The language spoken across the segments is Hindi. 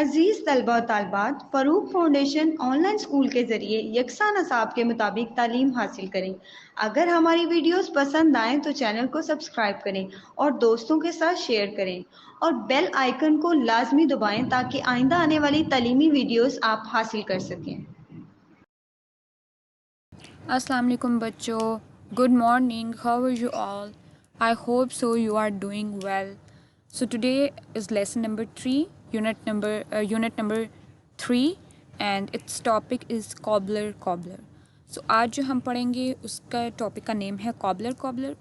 अजीज़ तलबा और तालबात, फ़रूक फाउंडेशन ऑनलाइन स्कूल के ज़रिए यकसा नसाब के मुताबिक तालीम हासिल करें। अगर हमारी वीडियोस पसंद आएँ तो चैनल को सब्सक्राइब करें और दोस्तों के साथ शेयर करें और बेल आइकन को लाजमी दबाएं ताकि आइंदा आने वाली तालीमी वीडियोस आप हासिल कर सकें। अस्सलाम वालेकुम बच्चों, good morning, how are you all? I hope so you are doing well. So today is lesson number 3, unit number 3 and its topic is cobbler. So आज जो हम पढ़ेंगे उसका टॉपिक का नेम है cobbler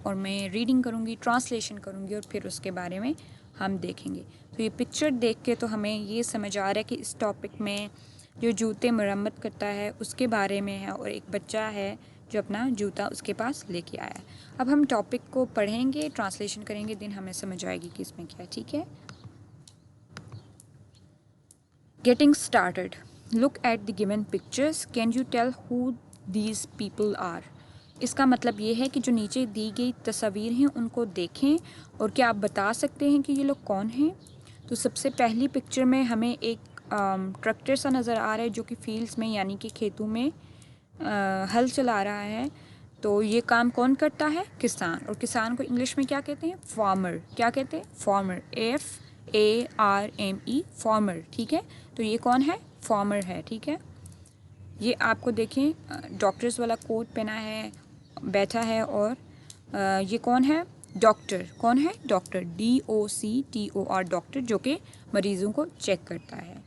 और मैं रीडिंग करूँगी, ट्रांसलेशन करूँगी और फिर उसके बारे में हम देखेंगे. तो ये पिक्चर देख के तो हमें ये समझ आ रहा है कि इस टॉपिक में जो जूते मरम्मत करता है उसके बारे में है और एक बच्चा है जो अपना जूता उसके पास लेके आया है. अब हम टॉपिक को पढ़ेंगे, ट्रांसलेशन करेंगे, दिन हमें समझ आएगी कि इसमें क्या है. ठीक है. Getting started. Look at the given pictures. Can you tell who these people are? इसका मतलब ये है कि जो नीचे दी गई तस्वीर हैं उनको देखें और क्या आप बता सकते हैं कि ये लोग कौन हैं. तो सबसे पहली पिक्चर में हमें एक ट्रैक्टर सा नज़र आ रहा है जो कि फील्ड्स में यानी कि खेतों में हल चला रहा है. तो ये काम कौन करता है? किसान. और किसान को इंग्लिश में क्या कहते हैं? फार्मर. क्या कहते हैं? फार्मर. FARME, farmer. ठीक है. तो ये कौन है? फार्मर है. ठीक है. ये आपको देखें डॉक्टर्स वाला कोट पहना है, बैठा है. और ये कौन है? डॉक्टर. कौन है? डॉक्टर. DOCTOR, डॉक्टर, जो कि मरीज़ों को चेक करता है.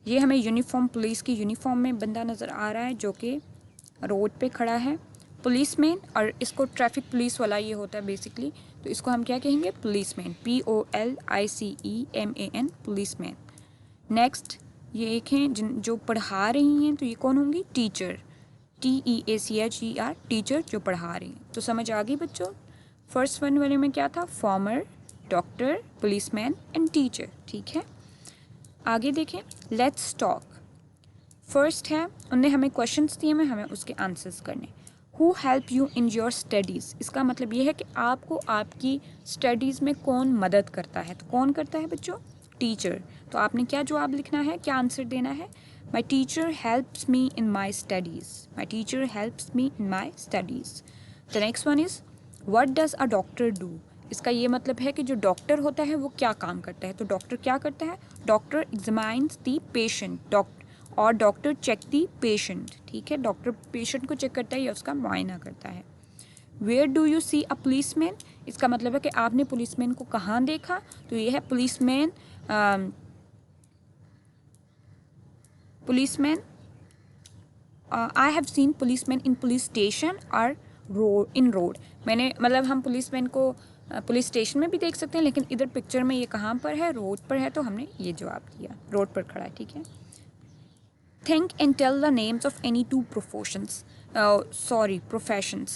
ये हमें यूनिफॉर्म, पुलिस की यूनिफॉर्म में बंदा नज़र आ रहा है जो कि रोड पे खड़ा है. पुलिसमैन, और इसको ट्रैफिक पुलिस वाला ये होता है बेसिकली. तो इसको हम क्या कहेंगे? पुलिसमैन. POLICEMAN, policeman. नेक्स्ट ये एक हैं जो पढ़ा रही हैं. तो ये कौन होंगी? टीचर. TEACHER, टीचर जो पढ़ा रही हैं. तो समझ आ गई बच्चों? फर्स्ट वन वाले में क्या था? Farmer, doctor, policeman and teacher. ठीक है. आगे देखें. Let's talk. फर्स्ट है, उनने हमें क्वेश्चंस दिए हैं, हमें उसके आंसर्स करने. Who help you in your studies? इसका मतलब ये है कि आपको आपकी स्टडीज़ में कौन मदद करता है. तो कौन करता है बच्चों? टीचर. तो आपने क्या जवाब लिखना है, क्या आंसर देना है? My teacher helps me in my studies. My teacher helps me in my studies. The next one is what does a doctor do? इसका ये मतलब है कि जो डॉक्टर होता है वो क्या काम करता है. तो डॉक्टर क्या करता है? Doctor examines the patient. और डॉक्टर चेक दी पेशेंट. ठीक है. डॉक्टर पेशेंट को चेक करता है या उसका मुआयना करता है. Where do you see a policeman? इसका मतलब है कि आपने पुलिसमैन को कहाँ देखा. तो ये है policeman. I have seen policeman in police station और इन रोड. मैंने मतलब हम पुलिसमैन को पुलिस स्टेशन में भी देख सकते हैं, लेकिन इधर पिक्चर में ये कहाँ पर है? रोड पर है. तो हमने ये जवाब दिया, रोड पर खड़ा है. ठीक है. Think and tell the names of any two professions. Professions.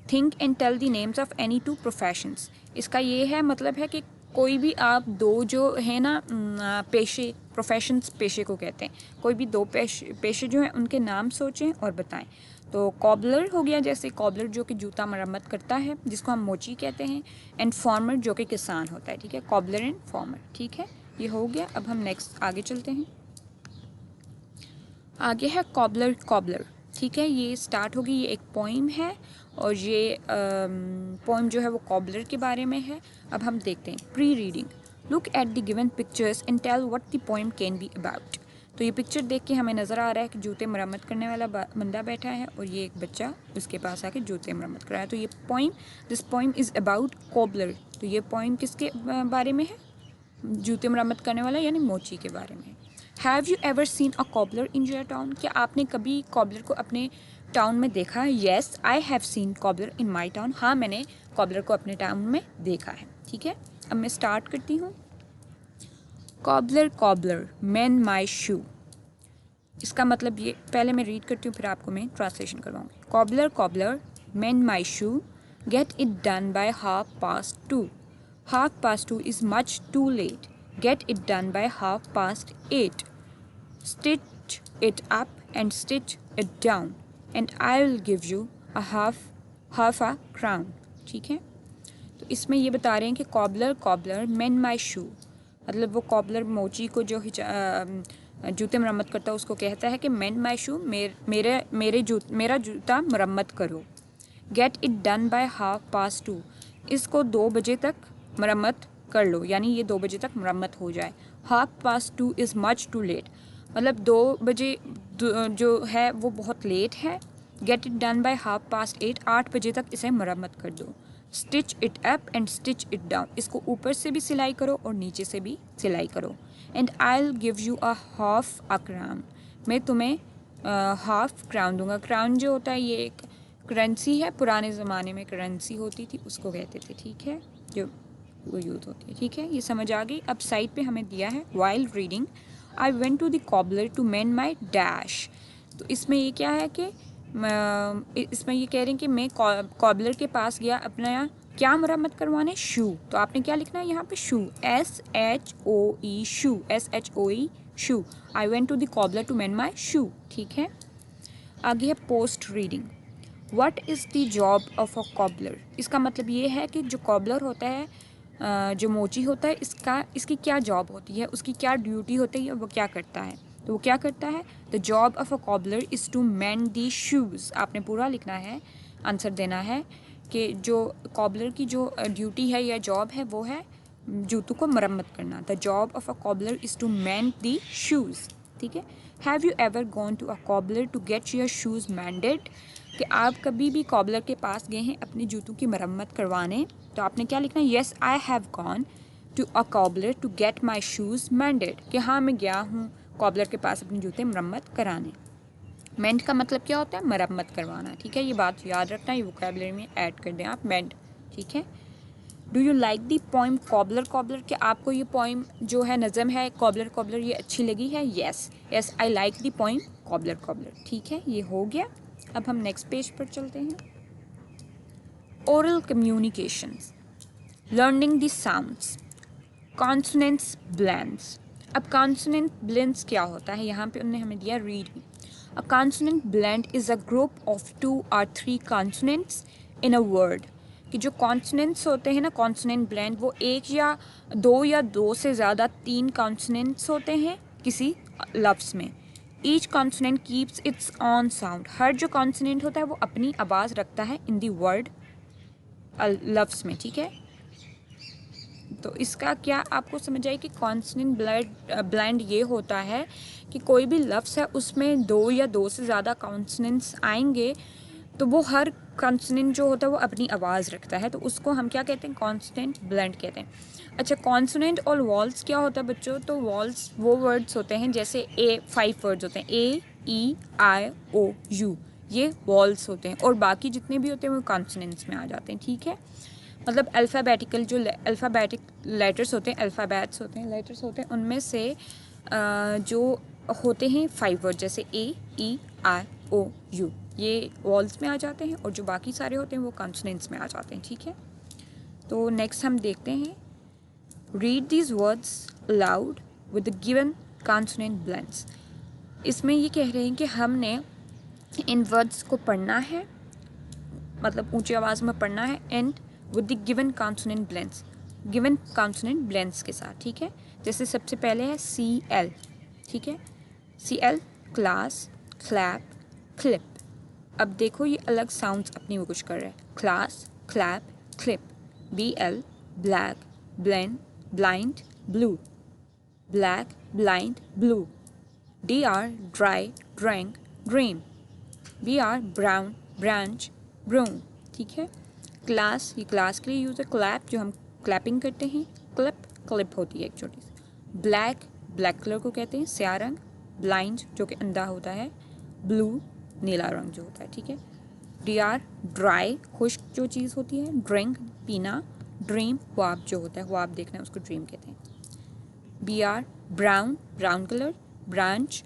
Think and tell the names of any two professions. इसका ये है मतलब है कि कोई भी आप दो जो है ना पेशे, प्रोफेशंस पेशे को कहते हैं. कोई भी दो पेशे जो हैं उनके नाम सोचें और बताएं. तो कॉबलर हो गया, जैसे कॉबलर जो कि जूता मरम्मत करता है जिसको हम मोची कहते हैं. एंड फार्मर जो कि किसान होता है. ठीक है. Cobbler and farmer. ठीक है. ये हो गया. अब हम नेक्स्ट आगे चलते हैं. आगे है कॉबलर. ठीक है. ये स्टार्ट होगी. ये एक पोइम है और ये पोइम जो है वो कॉबलर के बारे में है. अब हम देखते हैं. Pre reading. Look at the given pictures and tell what the poem can be about. तो ये पिक्चर देख के हमें नज़र आ रहा है कि जूते मरम्मत करने वाला बंदा बैठा है और ये एक बच्चा उसके पास आके जूते मरम्मत कर रहा है. तो ये poem, this poem is about cobbler. तो ये पोइम किसके बारे में है? जूते मरम्मत करने वाला यानी मोची के बारे में. Have you ever seen a cobbler in your town? क्या आपने कभी कॉबलर को अपने टाउन में देखा है? Yes, I have seen cobbler in my town. हाँ, मैंने कॉबलर को अपने टाउन में देखा है. ठीक है. अब मैं स्टार्ट करती हूँ. कॉबलर मेन माई शू. इसका मतलब ये, पहले मैं रीड करती हूँ फिर आपको मैं ट्रांसलेशन करवाऊँगी. Cobbler mend my shoe, get it done by 2:30. 2:30 is much too late. Get it done by 8:30. Stitch it up and stitch it down, and I'll give you a half a crown. ठीक है. तो इसमें ये बता रहे हैं कि कॉबलर मेन माई शू. मतलब वो कॉबलर मोची को जो जूते मरम्मत करता है उसको कहता है कि मेंड माई शू, मेरा जूता मरम्मत करो। गेट इट डन बाय 2:30, इसको 2 बजे तक मरम्मत कर लो, यानी ये 2 बजे तक मरम्मत हो जाए। 2:30 इज़ मच टू लेट, मतलब 2 बजे जो है वो बहुत लेट है। गेट इट डन बाय 8:30, 8 बजे तक इसे मरम्मत कर दो। Stitch it up and stitch it down, इसको ऊपर से भी सिलाई करो और नीचे से भी सिलाई करो। And I will give you half a crown, मैं तुम्हें हाफ क्राउन दूंगा। क्राउन जो होता है ये एक करेंसी है, पुराने ज़माने में करेंसी होती थी उसको कहते थे, ठीक है, जो वो यूज़ होती है, ठीक है, ये समझ आ गई। अब साइड पे हमें दिया है while reading I went to the cobbler to mend my dash. तो इसमें ये क्या है कि इसमें ये कह रहे हैं कि मैं कॉबलर के पास गया अपना क्या मरम्मत करवाने, शू। तो आपने क्या लिखना है यहाँ पे, shoe, SHOE, shoe, SHOE, shoe. I went to the cobbler to mend my shoe, ठीक है। आगे है post reading, what is the job of a cobbler. इसका मतलब ये है कि जो कॉबलर होता है, जो मोची होता है, इसकी क्या जॉब होती है, उसकी क्या ड्यूटी होती है, वो क्या करता है। तो वो क्या करता है, the job of a cobbler is to mend the shoes. आपने पूरा लिखना है, आंसर देना है कि जो कॉबलर की जो ड्यूटी है या जॉब है वो है जूतों को मरम्मत करना। The job of a cobbler is to mend the shoes, ठीक है। Have you ever gone to a cobbler to get your shoes mended, कि आप कभी भी कॉबलर के पास गए हैं अपनी जूतों की मरम्मत करवाने। तो आपने क्या लिखना है, yes I have gone to a cobbler to get my shoes mended, कि हाँ मैं गया हूँ कॉबलर के पास अपने जूते मरम्मत कराने। मेंड का मतलब क्या होता है, मरम्मत करवाना, ठीक है, ये बात याद रखना, ये वोकैबुलरी में ऐड कर दें आप, मेंड, ठीक है। Do you like the poem cobbler cobbler, कि आपको ये पोइम जो है नज़म है कॉबलर कॉबलर ये अच्छी लगी है, yes yes I like the poem cobbler cobbler, ठीक है, ये हो गया। अब हम नेक्स्ट पेज पर चलते हैं। Oral communications, learning the sounds, consonants blends. अब कॉन्सोनेंट ब्लेंड्स क्या होता है, यहाँ पे उन्होंने हमें दिया read. A consonant blend is a group of 2 or 3 consonants in a word, कि जो कॉन्सोनेंट्स होते हैं ना, कॉन्सोनेंट ब्लेंड, वो 1 या 2 से ज़्यादा 3 कॉन्सोनेंट्स होते हैं किसी लफ्ज़ में। Each consonant keeps its own sound, हर जो कॉन्सोनेंट होता है वो अपनी आवाज़ रखता है इन दी वर्ड, लफ्ज़ में, ठीक है। तो इसका क्या आपको समझ आई कि कॉन्सोनेंट ब्लेंड ये होता है कि कोई भी लफ्ज़ है उसमें 2 या 2 से ज़्यादा कॉन्सोनेंट्स आएंगे, तो वो हर कॉन्सोनेंट जो होता है वो अपनी आवाज़ रखता है, तो उसको हम क्या कहते हैं, कॉन्सोनेंट ब्लेंड कहते हैं। अच्छा, कॉन्सोनेंट और वॉल्स क्या होता है बच्चों, तो वॉल्स वो वर्ड्स होते हैं जैसे 5 वर्ड्स होते हैं, AEIOU, ये वॉल्स होते हैं, और बाकी जितने भी होते हैं वो कॉन्सोनेंट्स में आ जाते हैं, ठीक है। मतलब अल्फ़ाबेटिकल जो अल्फ़ाबेटिक लेटर्स होते हैं, अल्फ़ाबेट्स होते हैं, लेटर्स होते हैं, उनमें से जो होते हैं 5 वर्ड जैसे AEIOU, ये वॉल्स में आ जाते हैं, और जो बाकी सारे होते हैं वो कॉन्सोनेंट्स में आ जाते हैं, ठीक है। तो नेक्स्ट हम देखते हैं, read these words allowed with the given consonant blends. इसमें ये कह रहे हैं कि हमने इन वर्ड्स को पढ़ना है, मतलब ऊंची आवाज़ में पढ़ना है, and with the given consonant blends, given consonant blends के साथ, ठीक है। जैसे सबसे पहले है CL, ठीक है, CL क्लास, क्लैप, क्लिप। अब देखो ये अलग साउंड्स अपनी वो कुछ कर रहे हैं, class, clap, clip. BL black, blend, blind, blue, black, blind, blue. DR dry, drank, dream. BR brown, branch, broom, ठीक है। क्लास, ये क्लास के लिए यूज़ है। क्लैप, जो हम क्लैपिंग करते हैं। क्लिप, क्लिप होती है एक छोटी सी। ब्लैक, ब्लैक कलर को कहते हैं, स्याह रंग। ब्लाइंड, जो कि अंधा होता है। ब्लू, नीला रंग जो होता है, ठीक है। DR ड्राई, खुश्क जो चीज़ होती है। ड्रिंक, पीना। ड्रीम, ख्वाब जो होता है, ख्वाब देखना, उसको ड्रीम कहते हैं। BR brown, brown colour. Branch,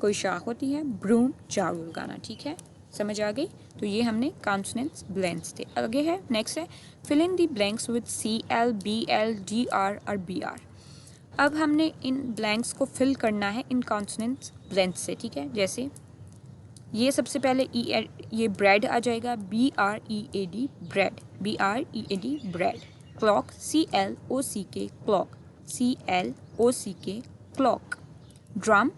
कोई शाख होती है। ब्रूम, झाड़ू लगाना, ठीक है, समझ आ गई। तो ये हमने कॉन्सोनेंट्स ब्लेंड्स थे। आगे है, नेक्स्ट है, fill in the blanks with CL, BL, DR और BR। अब हमने इन ब्लैंक्स को फिल करना है इन कॉन्सोनेंट्स ब्लेंड्स से, ठीक है। जैसे ये सबसे पहले ये ब्रेड आ जाएगा, BREAD bread, BREAD bread. Clock, CLOCK clock. CLOCK clock. Drum,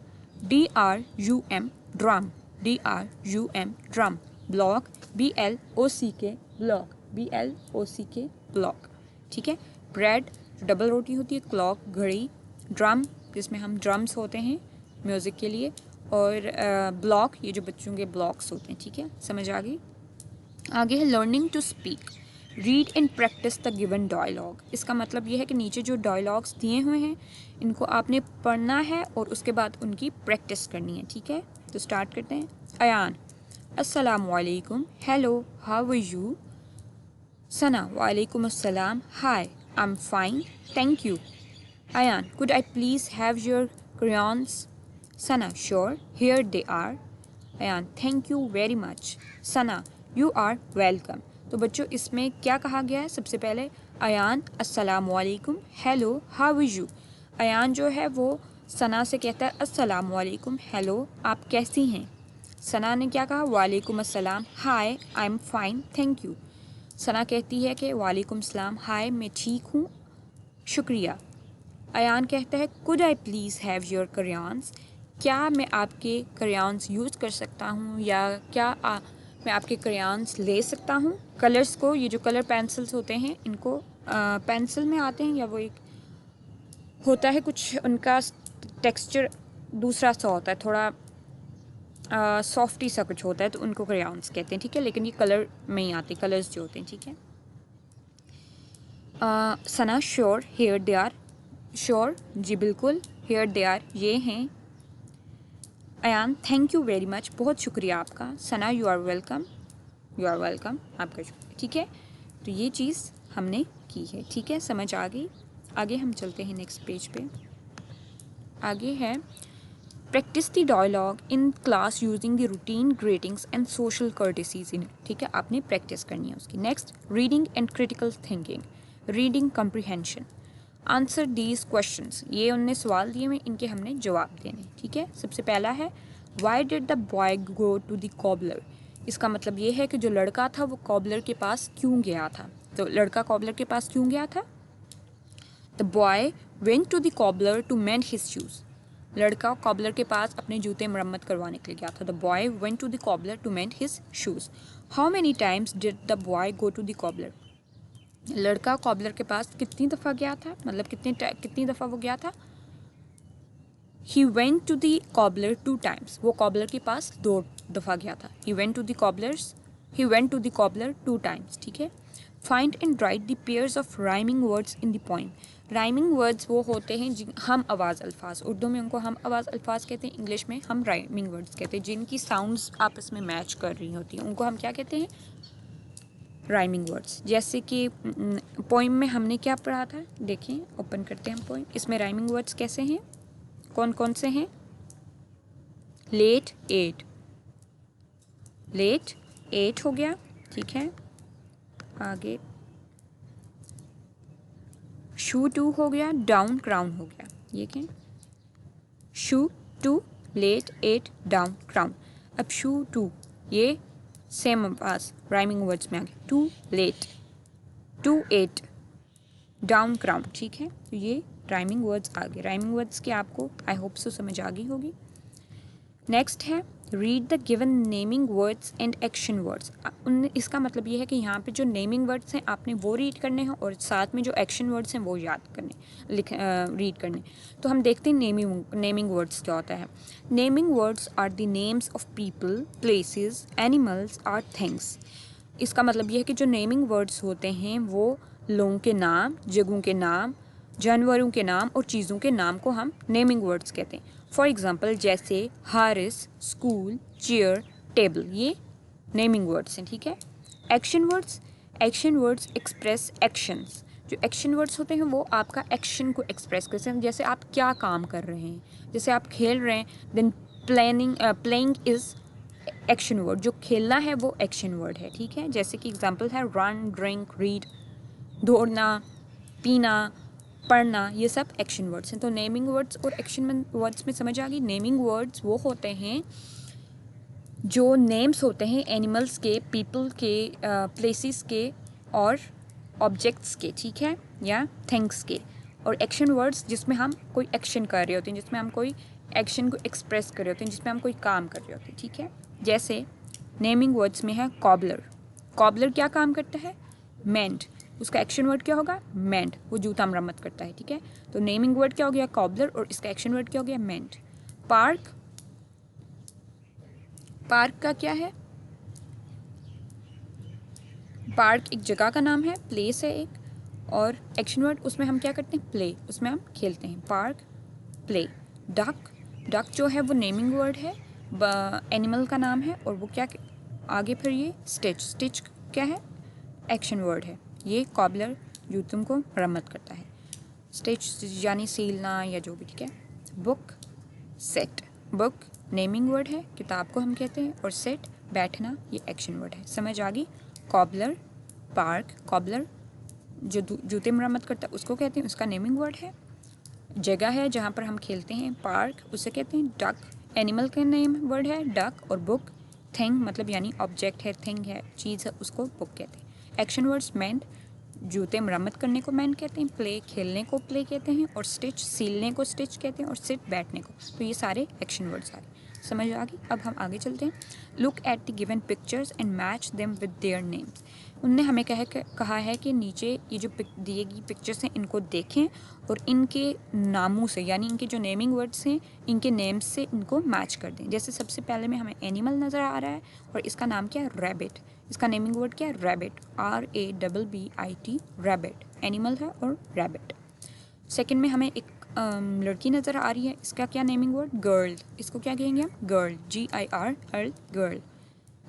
DRUM drum, DRUM drum. Block, BLOCK block, BLOCK block. ठीक है. ब्रेड डबल रोटी होती है, क्लॉक घड़ी, ड्रम जिसमें हम ड्रम्स होते हैं म्यूज़िक के लिए, और ब्लॉक ये जो बच्चों के ब्लॉक्स होते हैं. ठीक है, समझ आ गई. आगे है learning to speak. Read and practise the given dialogue. इसका मतलब ये है कि नीचे जो डायलॉग्स दिए हुए हैं इनको आपने पढ़ना है और उसके बाद उनकी प्रैक्टिस करनी है. ठीक है, तो स्टार्ट करते हैं. अयान, अस्सलामु अलैकुम. Hello, how are you? Sana, वालेकुम अस्सलाम. Hi, I am fine, thank you. Ayan, could I please have your crayons? Sana, sure, here they are. Ayan, thank you very much. Sana, you are welcome. तो बच्चों इसमें क्या कहा गया है? सबसे पहले अयान, अस्सलामु अलैकुम, hello, how are you. Ayaan जो है वो सना से कहता है अस्सलामु अलैकुम, हेलो, आप कैसी हैं. सना ने क्या कहा? वालेकुम अस्सलाम. Hi, I am fine, thank you. Sana कहती है कि वालेकुम सलाम, हाय, मैं ठीक हूँ, शुक्रिया. अयान कहता है could I please have your crayons. क्या मैं आपके क्रेयॉन्स यूज़ कर सकता हूँ, या क्या मैं आपके क्रेयॉन्स ले सकता हूँ. कलर्स को, ये जो कलर पेंसिल्स होते हैं इनको पेंसिल में आते हैं, या वो एक होता है कुछ उनका टेक्सचर दूसरा सा होता है, थोड़ा सॉफ्टी सा कुछ होता है, तो उनको क्रेयॉन्स कहते हैं. ठीक है, लेकिन ये कलर में ही आते हैं, कलर्स जो होते हैं. ठीक है. Sana, sure, here they are. Sure, जी बिल्कुल, हेयर दे आर, ये हैं. Ayan, thank you very much, बहुत शुक्रिया आपका. Sana, you are welcome, you are welcome, आपका शुक्रिया. ठीक है, तो ये चीज़ हमने की है. ठीक है, समझ आ गई. आगे हम चलते हैं नेक्स्ट पेज पे. आगे है practice the dialogue in class using the routine greetings and social courtesies in. ठीक है, आपने प्रैक्टिस करनी है उसकी. Next, reading and critical thinking. Reading comprehension. Answer these questions. ये उनने सवाल दिए हुए, इनके हमने जवाब देने. ठीक है, सबसे पहला है why did the boy go to the cobbler. इसका मतलब ये है कि जो लड़का था वो कॉबलर के पास क्यों गया था. तो लड़का कॉबलर के पास क्यों गया था? The boy went to the cobbler to mend his shoes. लड़का कॉबलर के पास अपने जूते मरम्मत करवाने के लिए गया था. The boy went to the cobbler to mend his shoes. How many times did the boy go to the cobbler. लड़का कॉबलर के पास कितनी दफ़ा गया था, मतलब कितनी दफ़ा वो गया था. He went to the cobbler 2 times. वो कॉबलर के पास 2 दफ़ा गया था. He went to the cobbler 2 times. ठीक है. Find and write the pairs of rhyming words in the poem. Rhyming words वो होते हैं हम आवाज़ अल्फाज. उर्दू में उनको हम आवाज़ अल्फाज कहते हैं, इंग्लिश में हम राइमिंग वर्ड्स कहते हैं. जिनकी साउंड्स आपस में मैच कर रही होती हैं उनको हम क्या कहते हैं? Rhyming words. जैसे कि पोइम में हमने क्या पढ़ा था, देखें, ओपन करते हैं हम पोइम. इसमें राइमिंग वर्ड्स कैसे हैं, कौन कौन से हैं? लेट, एट, लेट, एट हो गया. ठीक है, आगे शू टू हो गया, डाउन, क्राउन हो गया. ये क्या? Shoe two, late, eight, down, crown. अब शू टू ये सेम आवाज राइमिंग वर्ड्स में आ गए. To late, to eight, down crown. ठीक है, तो ये राइमिंग वर्ड्स आ गए. राइमिंग वर्ड्स के आपको आई होप सो समझ आ गई होगी. नेक्स्ट है read the given naming words and action words. इसका मतलब ये है कि यहाँ पे जो नेमिंग वर्ड्स हैं आपने वो रीड करने हैं, और साथ में जो एक्शन वर्ड्स हैं वो याद करने, रीड करने. तो हम देखते हैं नेमिंग वर्ड्स क्या होता है. Naming words are the names of people, places, animals और थिंग्स. इसका मतलब ये है कि जो नेमिंग वर्ड्स होते हैं वो लोगों के नाम, जगहों के नाम, जानवरों के नाम और चीज़ों के नाम को हम नेमिंग वर्ड्स कहते हैं. फॉर एग्ज़ाम्पल जैसे हारिस, स्कूल, चेयर, टेबल, ये नेमिंग वर्ड्स हैं. ठीक है. Action words express actions. जो एक्शन वर्ड्स होते हैं वो आपका एक्शन को एक्सप्रेस करते हैं. जैसे आप क्या काम कर रहे हैं, जैसे आप खेल रहे हैं, than playing is action word. जो खेलना है वो एक्शन वर्ड है. ठीक है. जैसे कि एग्जाम्पल है रन, ड्रिंक, रीड, दौड़ना, पीना, पढ़ना, ये सब एक्शन वर्ड्स हैं. तो नेमिंग वर्ड्स और एक्शन वर्ड्स में समझ आ गई. नेमिंग वर्ड्स वो होते हैं जो नेम्स होते हैं एनिमल्स के, पीपल के, प्लेसेस के और ऑब्जेक्ट्स के. ठीक है, या थिंग्स के. और एक्शन वर्ड्स जिसमें हम कोई एक्शन कर रहे होते हैं, जिसमें हम कोई एक्शन को एक्सप्रेस कर रहे होते हैं, जिसमें हम कोई काम कर रहे होते हैं, ठीक है। जैसे नेमिंग वर्ड्स में है कॉबलर। कॉबलर क्या काम करता है? मेंड। उसका एक्शन वर्ड क्या होगा? मेंड। वो जूता मरम्मत करता है, ठीक है। तो नेमिंग वर्ड क्या हो गया? कॉबलर, और इसका एक्शन वर्ड क्या हो गया? मेंड। पार्क, पार्क का क्या है? पार्क एक जगह का नाम है, प्लेस है एक, और एक्शन वर्ड उसमें हम क्या करते हैं? प्ले, उसमें हम खेलते हैं। Park, play. डक, डक जो है वो नेमिंग वर्ड है, एनिमल का नाम है, और वो क्या आगे फिर ये स्टिच, स्टिच क्या है? एक्शन वर्ड है। ये कॉबलर जूतों को मरम्मत करता है। स्टिच यानी सीलना या जो भी, ठीक है। Book, set. Book naming word है, किताब को हम कहते हैं, और सेट बैठना, ये एक्शन वर्ड है। समझ आ गई? कॉबलर, पार्क, कॉबलर जो जूते मरम्मत करता है उसको कहते हैं, उसका नेमिंग वर्ड है। जगह है जहाँ पर हम खेलते हैं, पार्क, उसे कहते हैं। डक एनिमल का नेम वर्ड है, डक। और बुक थिंग मतलब यानी ऑब्जेक्ट है, थिंग है, चीज़ है, उसको बुक कहते हैं। एक्शन वर्ड्स मेंड, जूते मरम्मत करने को मेंड कहते हैं, प्ले खेलने को प्ले कहते हैं, और स्टिच सीलने को स्टिच कहते हैं, और सिट बैठने को। तो ये सारे एक्शन वर्ड्स आ गए। समझ आ गई? अब हम आगे चलते हैं। Look at the given pictures and match them with their names. उनने हमें कहा है कि नीचे ये जो दिए गई पिक्चर्स हैं इनको देखें और इनके नामों से यानी इनके जो नेमिंग वर्ड्स हैं इनके नेम्स से इनको मैच कर दें। जैसे सबसे पहले में हमें एनिमल नज़र आ रहा है और इसका नाम क्या है? रैबिट। इसका नेमिंग वर्ड क्या है? रैबिट, RABBIT, रैबिट एनिमल है और रैबिट। सेकंड में हमें एक लड़की नज़र आ रही है, इसका क्या नेमिंग वर्ड? गर्ल। इसको क्या कहेंगे हम? Girl, GIR, girl.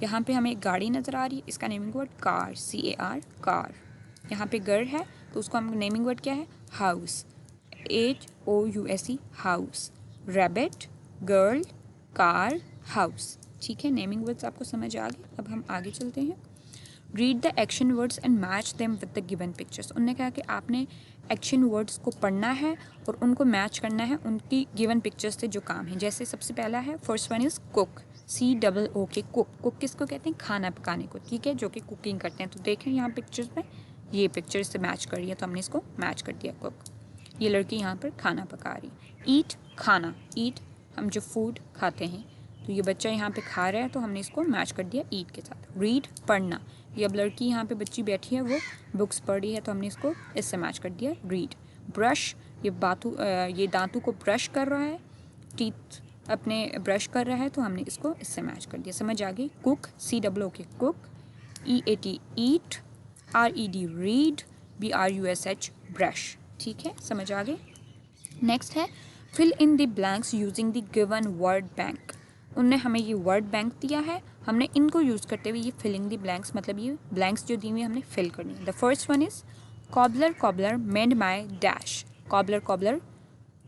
यहाँ पे हमें एक गाड़ी नज़र आ रही है, इसका naming word car, CAR, car. यहाँ पे घर है तो उसको हम नेमिंग वर्ड क्या है? House, HOUSE, house. Rabbit, girl, car, house. ठीक है, नेमिंग वर्ड्स आपको समझ आ गए। अब हम आगे चलते हैं। Read the action words and match them with the given pictures. उन्होंने कहा कि आपने एक्शन वर्ड्स को पढ़ना है और उनको मैच करना है उनकी गिवन पिक्चर्स से जो काम है। जैसे सबसे पहला है, first one is cook, COOK, cook. Cook किसको कहते हैं? खाना पकाने को, ठीक है, जो कि कुकिंग करते हैं। तो देखें यहाँ पिक्चर्स में ये पिक्चर इससे मैच कर रही है तो हमने इसको मैच कर दिया, कुक। ये लड़की यहाँ पर खाना पका रही है। ईट, खाना, ईट हम जो फूड खाते हैं, तो ये बच्चा यहाँ पे खा रहा है तो हमने इसको मैच कर दिया ईट के साथ। रीड, पढ़ना, ये अब लड़की यहाँ पे बच्ची बैठी है वो बुक्स पढ़ रही है तो हमने इसको इससे मैच कर दिया, रीड। ब्रश, ये दांतों को ब्रश कर रहा है, टीथ अपने ब्रश कर रहा है तो हमने इसको इससे मैच कर दिया। समझ आ गई? Cook, COOK, cook. EAT, eat. RED, read. BRUSH, brush. ठीक है, समझ आ गई। नेक्स्ट है, fill in the blanks using the given word bank. उनने हमें ये वर्ड बैंक दिया है, हमने इनको यूज़ करते हुए ये फिलिंग द ब्लैंक्स मतलब ये ब्लैंक्स जो दी हुई हमने फिल करनी है। The first one is cobbler, cobbler mend my dash. Cobbler, cobbler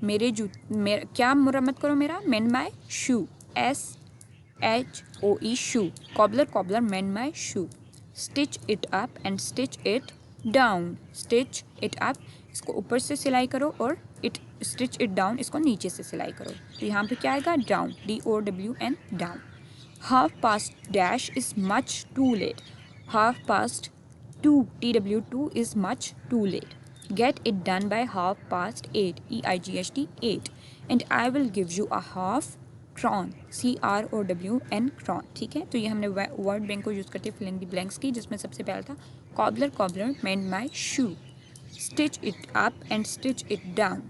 क्या मुरम्मत करो मेरा? मेंड my shoe, SHOE, shoe. Cobbler, cobbler mend my shoe. Stitch it up and stitch it down. Stitch it up, इसको ऊपर से सिलाई करो, और स्टिच इट डाउन, इसको नीचे से सिलाई करो। तो यहाँ पे क्या आएगा? Down, DOWN, down. Half past dash is much too late. Half past 2, TW2 is much too late. Get it done by 8:30, EIGHT, 8. And I will give you a half crown, CROWN, crown। ठीक है, तो ये हमने वर्ड बैंक को यूज़ करते हैं फिलिंग द ब्लैंक्स की, जिसमें सबसे पहला था cobbler, cobbler mend my shoe. Stitch it up and stitch it down.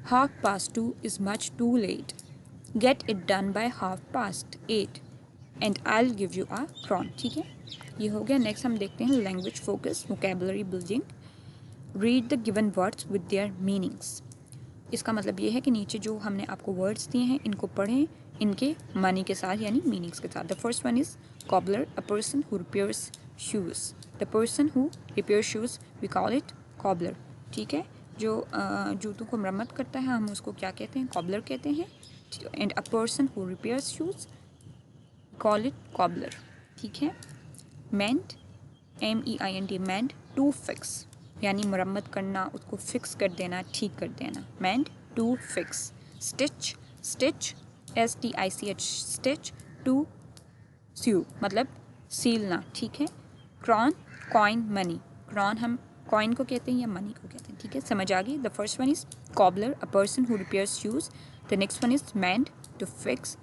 2:30 is much too late. Get it done by 8:30 and I'll give you a crown। ठीक है, ये हो गया। नेक्स्ट हम देखते हैं language focus, vocabulary building. Read the given words with their meanings. इसका मतलब ये है कि नीचे जो हमने आपको वर्ड्स दिए हैं इनको पढ़ें इनके मानी के साथ यानी मीनिंग्स के साथ। The first one is cobbler, a person who repairs shoes. The person who repair shoes we call it cobbler. ठीक है, जो जूतों को मरम्मत करता है हम उसको क्या कहते हैं? कॉबलर कहते हैं। And a person who repairs shoes call it cobbler. ठीक है। मेंट, MEINT, मेंट टू फिक्स, यानी मरम्मत करना, उसको फिक्स कर देना, ठीक कर देना। Mend to fix. Stitch, stitch, STICH, stitch, to sew मतलब सीलना। ठीक है। Crown, coin, money. क्रॉन हम कॉइन को कहते हैं या मनी को कहते हैं, ठीक है, समझ आ गई। The first one is cobbler, a person who repairs shoes. The next one is mend, to fix.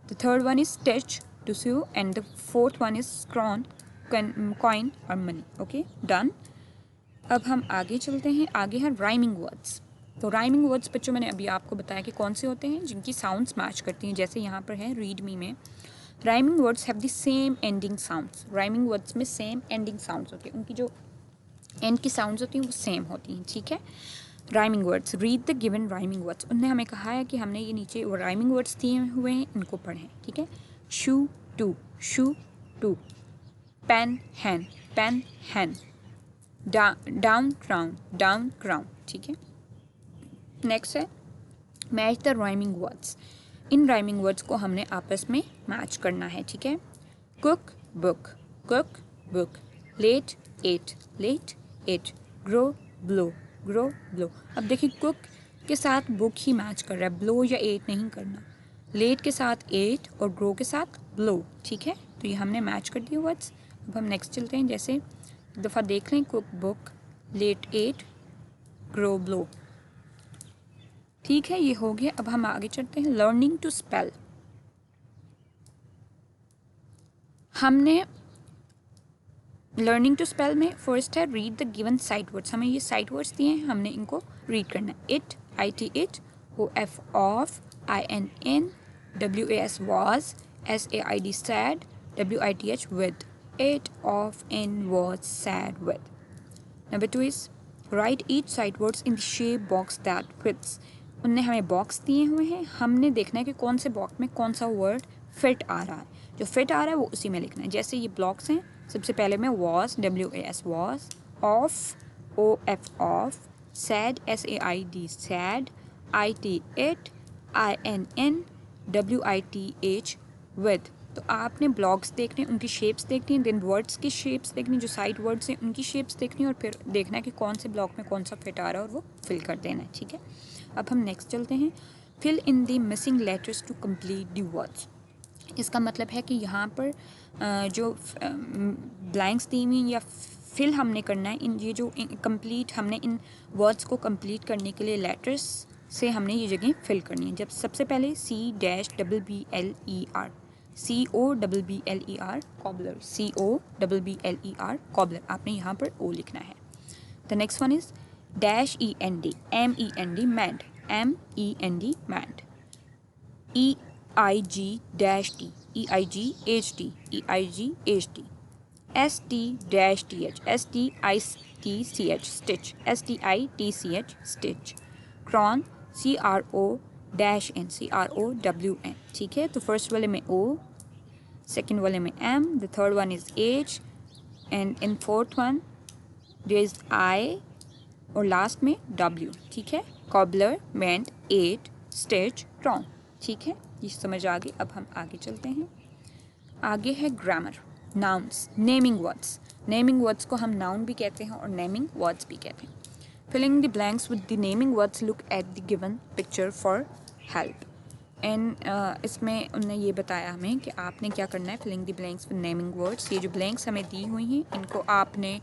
The third one is stitch, to sew, and the fourth one is crown, coin और मनी। Okay, done. अब हम आगे चलते हैं। आगे है राइमिंग वर्ड्स। तो राइमिंग वर्ड्स बच्चों मैंने अभी आपको बताया कि कौन से होते हैं, जिनकी साउंड्स मैच करती हैं। जैसे यहाँ पर है रीड मी में, rhyming words have the same ending sounds. Rhyming words में सेम एंडिंग साउंड्स होती हैं, उनकी जो एंड की साउंड्स होती हैं वो सेम होती हैं, ठीक है। Rhyming words, read the given rhyming words. उन्होंने हमें कहा है कि हमने ये नीचे वो राइमिंग वर्ड्स दिए हुए हैं, इनको पढ़ें, ठीक है। Shoe two, shoe two. Pen hen, pen hen. Down crown, down crown, ठीक है। नेक्स्ट है मैच द राइमिंग वर्ड्स। इन राइमिंग वर्ड्स को हमने आपस में मैच करना है, ठीक है। Cook book, cook book. Late eight, late eight. Grow blow, grow blow. अब देखिए कुक के साथ बुक ही मैच कर रहा है, ब्लो या एट नहीं करना। लेट के साथ एट और ग्रो के साथ ब्लो, ठीक है। तो ये हमने मैच कर दिए वर्ड्स। अब हम नेक्स्ट चलते हैं। जैसे एक दफ़ा देख लें, cook book, late eight, grow blow, ठीक है, ये हो गया। अब हम आगे चलते हैं। Learning to spell. हमने लर्निंग टू स्पेल में फर्स्ट है read the given sight words. हमें ये साइट वर्ड्स दिए हैं, हमने इनको रीड करना है। It, I T it, O F of, I N in, W A S was, S A I D said, W I T H with. It of in was said with. Number two is write each sight words in the shape box that fits. उनने हमें बॉक्स दिए हुए हैं, हमने देखना है कि कौन से बॉक्स में कौन सा वर्ड फिट आ रहा है। जो फिट आ रहा है वो उसी में लिखना है। जैसे ये ब्लॉक्स हैं, सबसे पहले में was, W A S was, of, O F of, said, S A I D said, I T it, I N in, W I T H with. तो आपने ब्लॉक्स देखने, उनकी शेप्स देखनी है, देन वर्ड्स की शेप्स देखनी, जो साइड वर्ड्स हैं उनकी शेप्स देखनी, और फिर देखना है कि कौन से ब्लॉक में कौन सा फिट आ रहा है और वो फिल कर देना है, ठीक है। अब हम नेक्स्ट चलते हैं। Fill in the missing letters to complete the words. इसका मतलब है कि यहाँ पर जो ब्लैंक्स दी हुई या फिल हमने करना है, इन ये जो कंप्लीट हमने इन वर्ड्स को कंप्लीट करने के लिए लेटर्स से हमने ये जगह फिल करनी है। जब सबसे पहले C dash double B L E R, C O double B L E R, cobbler, C O double B L E R, cobbler, आपने यहाँ पर ओ लिखना है। The next one is dash E N D, M E N D, mend, M E N D, mend. E I G dash T, E I G H T, E I G H T. S T dash T H, S T I T C H, stitch, S T I T C H, stitch. Crown, C R O dash N, C R O W N, ठीक है। तो फर्स्ट वाले में ओ, सेकेंड वाले में M, the third one is H, and in fourth one there is I, और लास्ट में डब्ल्यू, ठीक है। Cobbler, mend, ate, stitch, crown, ठीक है, ये समझ आ गई। अब हम आगे चलते हैं। आगे है grammar, nouns, naming words. Naming words को हम नाउन भी कहते हैं और नेमिंग वर्ड्स भी कहते हैं। Filling the blanks with the naming words, look at the given picture for help. And इसमें उन्होंने ये बताया हमें कि आपने क्या करना है। Filling the blanks with naming words, ये जो ब्लैंक्स हमें दी हुई हैं इनको आपने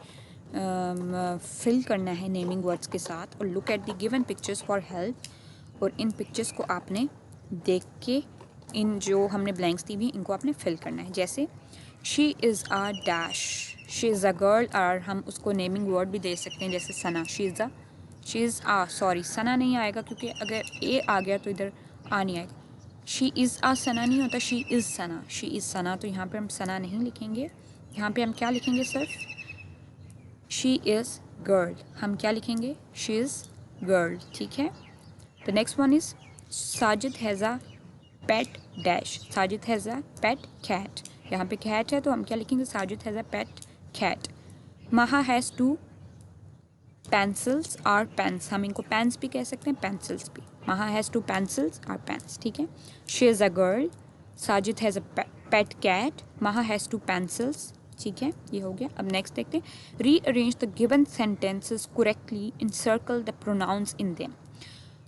फिल करना है नेमिंग वर्ड्स के साथ। और look at the given pictures for help, और इन पिक्चर्स को आपने देख के इन जो हमने ब्लैंक्स दी हुई इनको आपने फिल करना है। जैसे she is a dash, she is a girl, और हम उसको नेमिंग वर्ड भी दे सकते हैं जैसे सना, शी इज़ आ, सॉरी सना नहीं आएगा क्योंकि अगर ए आ गया तो इधर आ नहीं आएगा। शी इज़ आ सना नहीं होता, she is Sana, she is Sana. तो यहाँ पे हम सना नहीं लिखेंगे, यहाँ पे हम क्या लिखेंगे सिर्फ शी इज़ गर्ल। हम क्या लिखेंगे, शी इज़ गर्ल, ठीक है। The next one is Sajid has a pet dash, Sajid has a pet cat. यहाँ पे कैट है तो हम क्या लिखेंगे, Sajid has a pet cat. Maha has two pencils or pens, हम इनको पेन्स भी कह सकते हैं, पेंसिल्स भी। Maha has two pencils or pens, ठीक है। She is a girl, Sajid has a pet cat, Maha has two pencils, ठीक है, ये हो गया। अब नेक्स्ट देखते हैं। Rearrange the given sentences correctly, encircle the pronouns in them.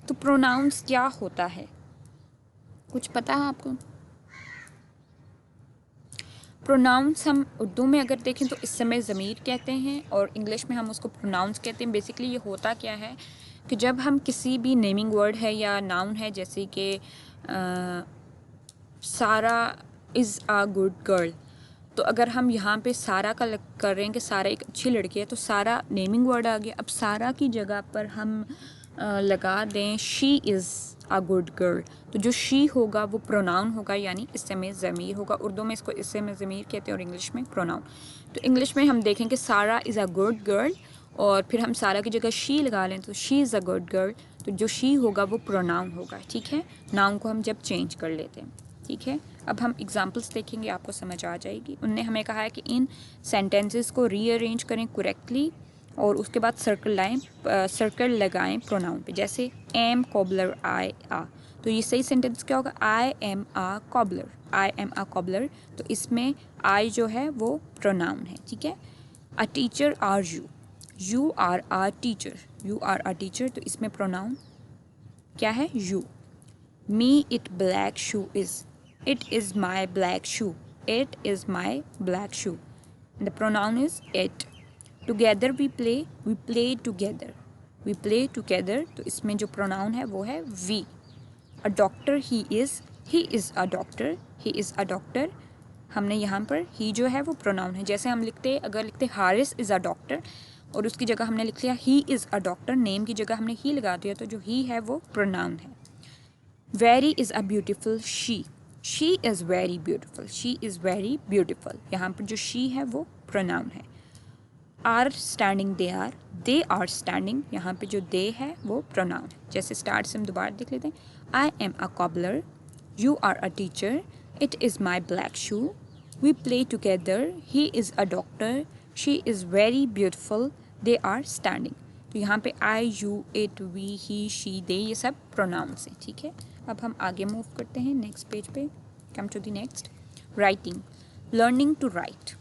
तो प्रोनाउंस क्या होता है, कुछ पता है आपको? प्रोनाउंस हम उर्दू में अगर देखें तो इस समय ज़मीर कहते हैं और इंग्लिश में हम उसको प्रोनाउंस कहते हैं। बेसिकली ये होता क्या है कि जब हम किसी भी नेमिंग वर्ड है या नाउन है, जैसे कि सारा इज़ आ गुड गर्ल, तो अगर हम यहाँ पे सारा का कर रहे हैं कि सारा एक अच्छी लड़की है, तो सारा नेमिंग वर्ड आ गया। अब सारा की जगह पर हम लगा दें she is a good girl, तो जो शी होगा वो प्रोनाउन होगा, यानी इससे में ज़मीर होगा। उर्दू में इसको इससे में ज़मीर कहते हैं और इंग्लिश में प्रोनाउन। तो इंग्लिश में हम देखें कि सारा इज़ आ गुड गर्ल और फिर हम सारा की जगह शी लगा लें तो she is a good girl, तो जो शी होगा वो प्रोनाउन होगा। ठीक है, नाउन को हम जब चेंज कर लेते हैं। ठीक है, अब हम एग्जांपल्स देखेंगे, आपको समझ आ जाएगी। उनने हमें कहा है कि इन सेंटेंसेस को रीअरेंज करें करेक्टली और उसके बाद सर्कल लगाएं प्रोनाउन पे। जैसे एम कॉबलर आई आ, तो ये सही सेंटेंस क्या होगा? I am a cobbler, I am a cobbler. तो इसमें आई जो है वो प्रोनाउन है। ठीक है, a teacher are you, you are a teacher, you are a teacher, तो इसमें प्रोनाउन क्या है? You. Me it black shoe is, it is my black shoe, it is my black shoe, the pronoun is it. together we play together, we play together, तो इसमें जो pronoun है वो है we. a doctor he is a doctor, he is a doctor, हमने यहाँ पर he जो है वो pronoun है। जैसे हम लिखते, अगर लिखते हारिस is a doctor और उसकी जगह हमने लिख लिया he is a doctor, name की जगह हमने he लगा दिया, तो जो he है वो pronoun है। very is a beautiful she is very beautiful, she is very beautiful, यहाँ पर जो she है वो pronoun है। are standing they are standing, यहाँ पे जो they है वो pronoun है। जैसे start से हम दोबारा देख लेते हैं। I am a cobbler, you are a teacher, it is my black shoe, we play together, he is a doctor, she is very beautiful, they are standing। तो यहाँ पे I, you, it, we, he, she, they ये सब pronouns हैं। ठीक है, अब हम आगे मूव करते हैं नेक्स्ट पेज पे। Come to the next, writing, learning to write.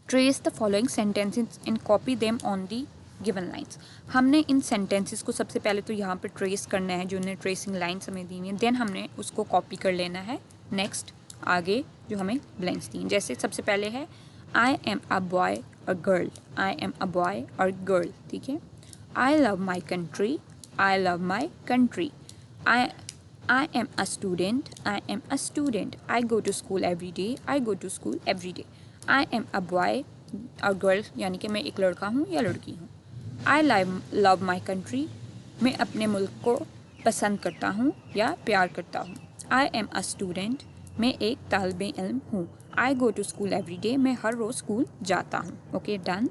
Trace the following sentences and copy them on the given lines. हमने इन सेंटेंसेस को सबसे पहले तो यहाँ पर ट्रेस करना है, जो उन्हें ट्रेसिंग लाइन्स हमें दी हुई हैं, देन हमने उसको कॉपी कर लेना है नेक्स्ट आगे जो हमें ब्लैंक्स दी। जैसे सबसे पहले है आई एम अ बॉय और girl, I am a boy और गर्ल। ठीक है, I love my country, I love my country, I am a student, I am a student, I go to school every day, I go to school every day, I am a boy और girl, यानी कि मैं एक लड़का हूँ या लड़की हूँ। I love my country, मैं अपने मुल्क को पसंद करता हूँ या प्यार करता हूँ। I am a student, मैं एक तालिबे इल्म हूँ। I go to school every day, मैं हर रोज़ स्कूल जाता हूँ। Okay, done.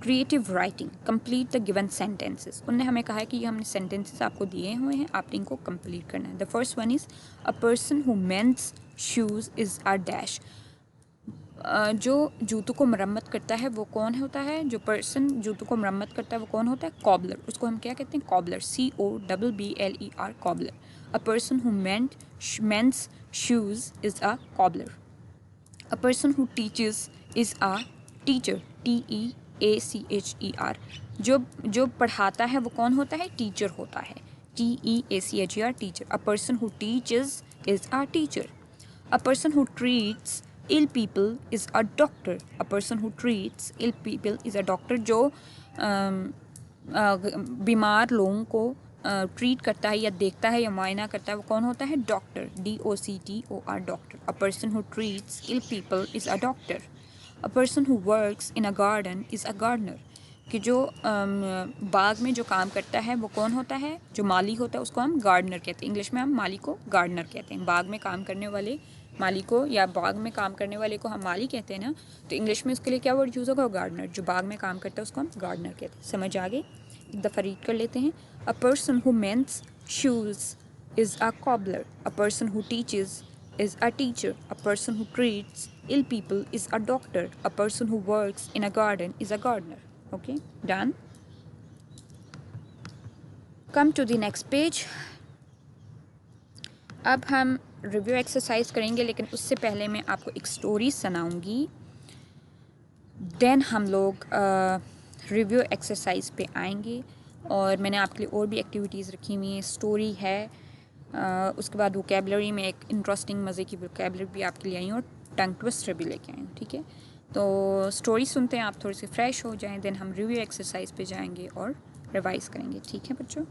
Creative writing, complete the given sentences. उन्होंने हमें कहा है कि ये हमने सेंटेंसेस आपको दिए हुए हैं, आपने इनको कंप्लीट करना है। The first one is a person who mends shoes is a dash. जो जूतों को मरम्मत करता है वो कौन होता है? जो पर्सन जूतों को मरम्मत करता है वो कौन होता है? कॉबलर। उसको हम क्या कहते हैं? Cobbler, COBBLER, cobbler. A person who mends shoes is a cobbler. A person who teaches is a teacher, TEACHER। जो पढ़ाता है वो कौन होता है? टीचर होता है, TEACHER, teacher. A person who teaches is a teacher. A person who treats ill people is a doctor. A person who treats ill people is a doctor. जो बीमार लोगों को ट्रीट करता है या देखता है या मुआयना करता है वो कौन होता है? Doctor, DOCTOR, doctor. A person who treats ill people is a doctor. A person who works in a garden is a gardener. कि जो बाग में जो काम करता है वो कौन होता है? जो माली होता है उसको हम गार्डनर कहते हैं। इंग्लिश में हम माली को गार्डनर कहते हैं। बाग में काम करने वाले माली को या बाग में काम करने वाले को हम माली कहते हैं ना, तो इंग्लिश में उसके लिए क्या वर्ड यूज़ होगा? गार्डनर। जो बाग में काम करता है उसको हम गार्डनर कहते हैं। समझ आ गई? एक दफ़ा रीड कर लेते हैं। A person who mends shoes is a cobbler. A person who teaches is a teacher. A person who treats ill people is a doctor. A person who works in a garden is a gardener. Okay, done. Come to the next page. अब हम रिव्यू एक्सरसाइज करेंगे, लेकिन उससे पहले मैं आपको एक स्टोरी सुनाऊंगी, देन हम लोग रिव्यू एक्सरसाइज पे आएंगे। और मैंने आपके लिए और भी एक्टिविटीज़ रखी हुई हैं। स्टोरी है, उसके बाद वोकेबलरी में एक इंटरेस्टिंग मज़े की वोकेबलरी भी आपके लिए आई और टंग ट्विस्टर भी लेके आई हूँ, ठीक है। तो स्टोरी सुनते हैं, आप थोड़े से फ्रेश हो जाएं, देन हम रिव्यू एक्सरसाइज पे जाएंगे और रिवाइज करेंगे, ठीक है बच्चों।